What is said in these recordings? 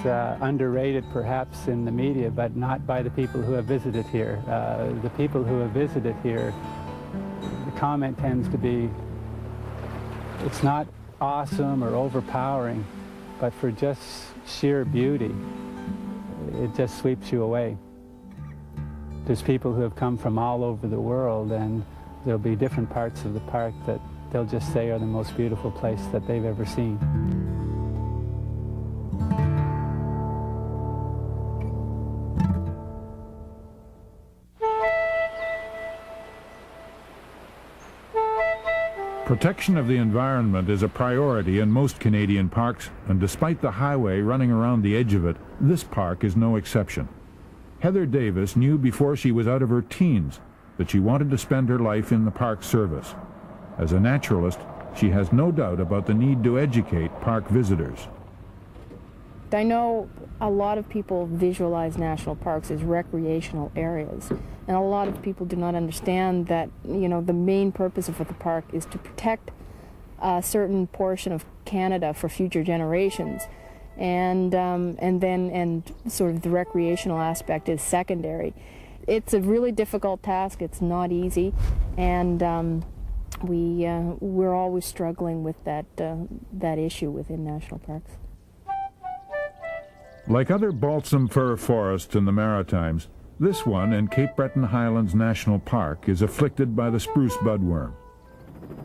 underrated perhaps in the media, but not by the people who have visited here. The people who have visited here, the comment tends to be, it's not awesome or overpowering, but for just sheer beauty, it just sweeps you away. There's people who have come from all over the world, and there'll be different parts of the park that they'll just say are the most beautiful place that they've ever seen. Protection of the environment is a priority in most Canadian parks, and despite the highway running around the edge of it, this park is no exception. Heather Davis knew before she was out of her teens that she wanted to spend her life in the park service. As a naturalist, she has no doubt about the need to educate park visitors. I know a lot of people visualize national parks as recreational areas, and a lot of people do not understand that, you know, the main purpose of the park is to protect a certain portion of Canada for future generations, and sort of the recreational aspect is secondary. It's a really difficult task. It's not easy, and we're always struggling with that issue within national parks. Like other balsam fir forests in the Maritimes, this one in Cape Breton Highlands National Park is afflicted by the spruce budworm.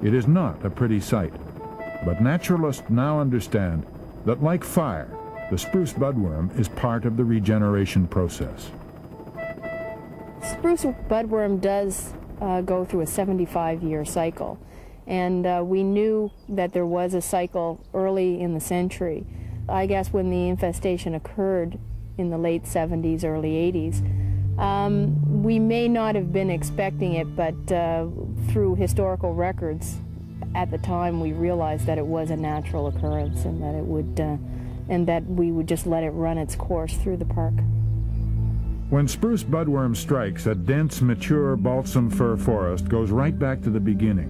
It is not a pretty sight, but naturalists now understand that, like fire, the spruce budworm is part of the regeneration process. Spruce budworm does go through a 75-year cycle, and we knew that there was a cycle early in the century. I guess when the infestation occurred in the late 70s, early 80s, we may not have been expecting it, but through historical records at the time we realized that it was a natural occurrence, and that it would, and that we would just let it run its course through the park. When spruce budworm strikes, a dense, mature balsam fir forest goes right back to the beginning.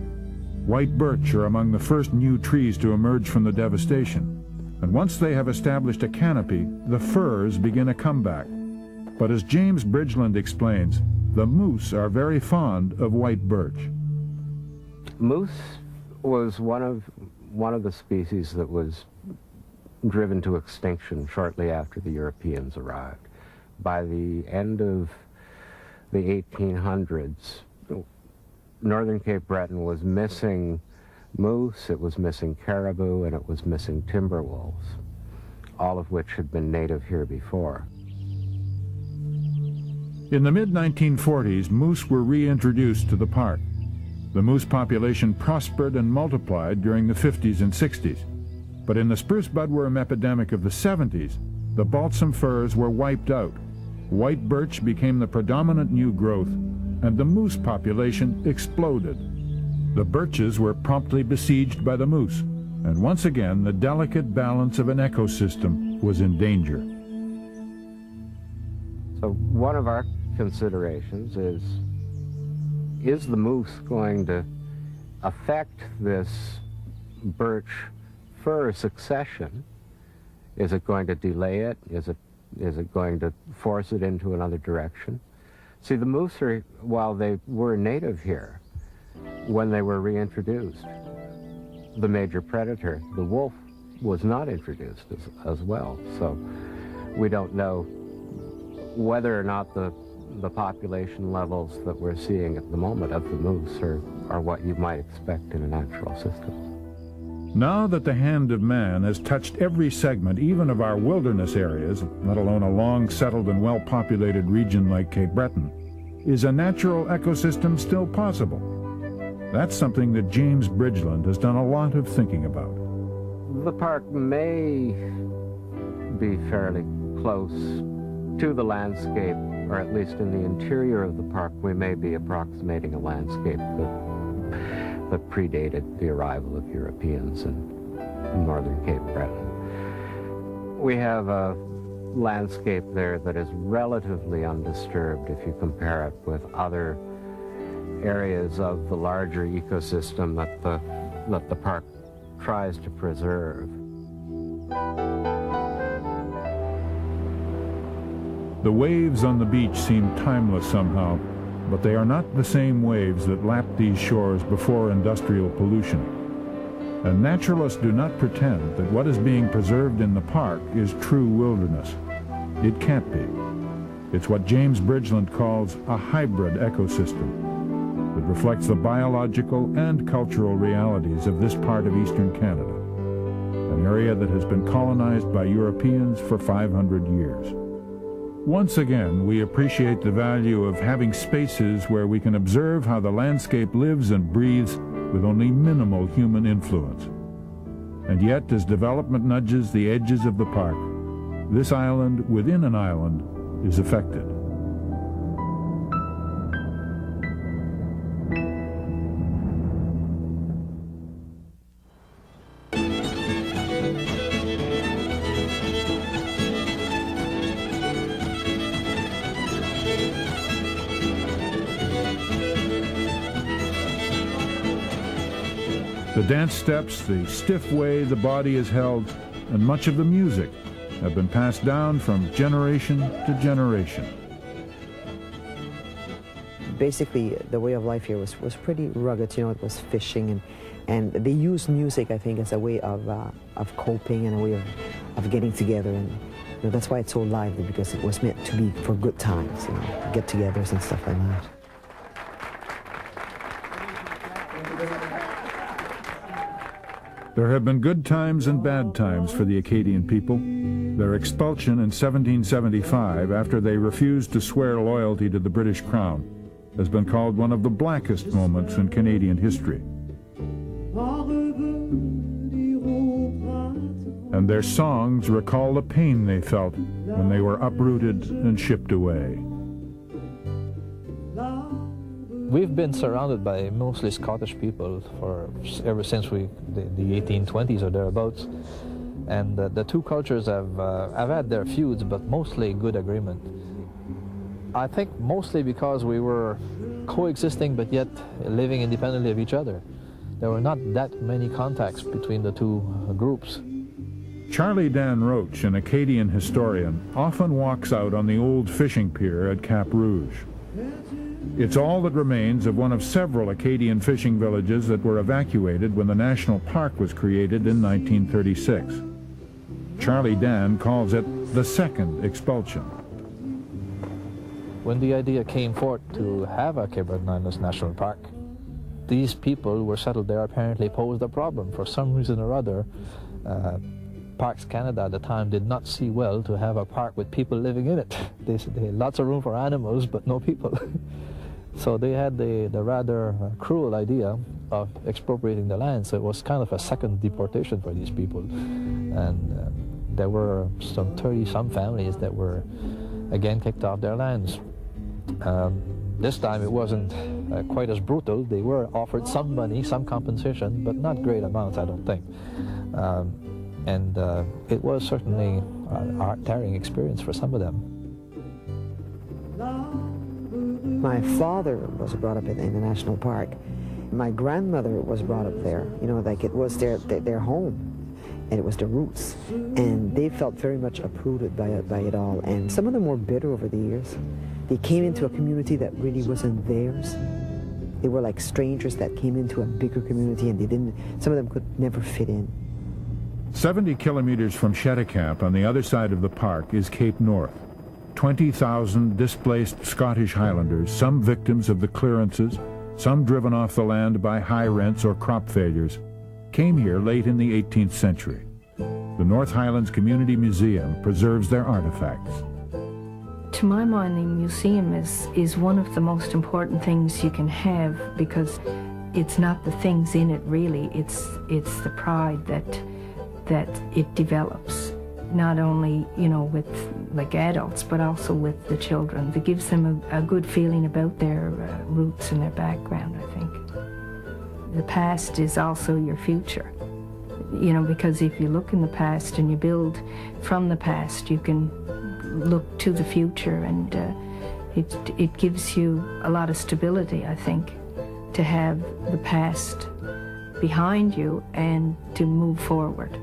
White birch are among the first new trees to emerge from the devastation. And once they have established a canopy, the firs begin a comeback. But as James Bridgeland explains, the moose are very fond of white birch. Moose was one of the species that was driven to extinction shortly after the Europeans arrived. By the end of the 1800s, northern Cape Breton was missing moose, it was missing caribou, and it was missing timber wolves, all of which had been native here before. In the mid-1940s, moose were reintroduced to the park. The moose population prospered and multiplied during the 50s and 60s. But in the spruce budworm epidemic of the 70s, the balsam firs were wiped out. White birch became the predominant new growth, and the moose population exploded. The birches were promptly besieged by the moose, and once again the delicate balance of an ecosystem was in danger. So one of our considerations is the moose going to affect this birch fir succession? Is it going to delay it? Is it going to force it into another direction? See, the moose are, while they were native here, when they were reintroduced, the major predator, the wolf, was not introduced as well. So we don't know whether or not the population levels that we're seeing at the moment of the moose are what you might expect in a natural system. Now that the hand of man has touched every segment, even of our wilderness areas, let alone a long settled and well-populated region like Cape Breton, is a natural ecosystem still possible? That's something that James Bridgeland has done a lot of thinking about. The park may be fairly close to the landscape, or at least in the interior of the park, we may be approximating a landscape that predated the arrival of Europeans in northern Cape Breton. We have a landscape there that is relatively undisturbed if you compare it with other areas of the larger ecosystem that the park tries to preserve. The waves on the beach seem timeless somehow, but they are not the same waves that lapped these shores before industrial pollution. And naturalists do not pretend that what is being preserved in the park is true wilderness. It can't be. It's what James Bridgeland calls a hybrid ecosystem that reflects the biological and cultural realities of this part of eastern Canada, an area that has been colonized by Europeans for 500 years. Once again, we appreciate the value of having spaces where we can observe how the landscape lives and breathes with only minimal human influence. And yet, as development nudges the edges of the park, this island within an island is affected. The dance steps, the stiff way the body is held, and much of the music have been passed down from generation to generation. Basically, the way of life here was pretty rugged. You know, it was fishing, and they used music, I think, as a way of coping and a way of getting together. And you know, that's why it's so lively, because it was meant to be for good times, you know, get-togethers and stuff like that. There have been good times and bad times for the Acadian people. Their expulsion in 1775, after they refused to swear loyalty to the British Crown, has been called one of the blackest moments in Canadian history. And their songs recall the pain they felt when they were uprooted and shipped away. We've been surrounded by mostly Scottish people ever since the 1820s or thereabouts, and the two cultures have had their feuds, but mostly good agreement. I think mostly because we were coexisting but yet living independently of each other. There were not that many contacts between the two groups. Charlie Dan Roach, an Acadian historian, often walks out on the old fishing pier at Cap Rouge. It's all that remains of one of several Acadian fishing villages that were evacuated when the national park was created in 1936. Charlie Dan calls it the second expulsion. When the idea came forth to have a Cabot Islands National Park, these people who were settled there apparently posed a problem. For some reason or other, Parks Canada at the time did not see well to have a park with people living in it. They said they had lots of room for animals, but no people. So they had the rather cruel idea of expropriating the land. So it was kind of a second deportation for these people. And there were some 30-some families that were again kicked off their lands. This time it wasn't quite as brutal. They were offered some money, some compensation, but not great amounts, I don't think. And it was certainly a heart-tearing experience for some of them. My father was brought up in the national park. My grandmother was brought up there. You know, like it was their home, and it was their roots. And they felt very much uprooted by it all. And some of them were bitter over the years. They came into a community that really wasn't theirs. They were like strangers that came into a bigger community, and some of them could never fit in. 70 kilometers from Shetticamp on the other side of the park is Cape North. 20,000 displaced Scottish Highlanders, some victims of the clearances, some driven off the land by high rents or crop failures, came here late in the 18th century. The North Highlands Community Museum preserves their artifacts. To my mind, the museum is one of the most important things you can have, because it's not the things in it really, it's the pride that it develops, not only, you know, with like adults, but also with the children. It gives them a good feeling about their roots and their background, I think. The past is also your future, you know, because if you look in the past and you build from the past, you can look to the future, and it gives you a lot of stability, I think, to have the past behind you and to move forward.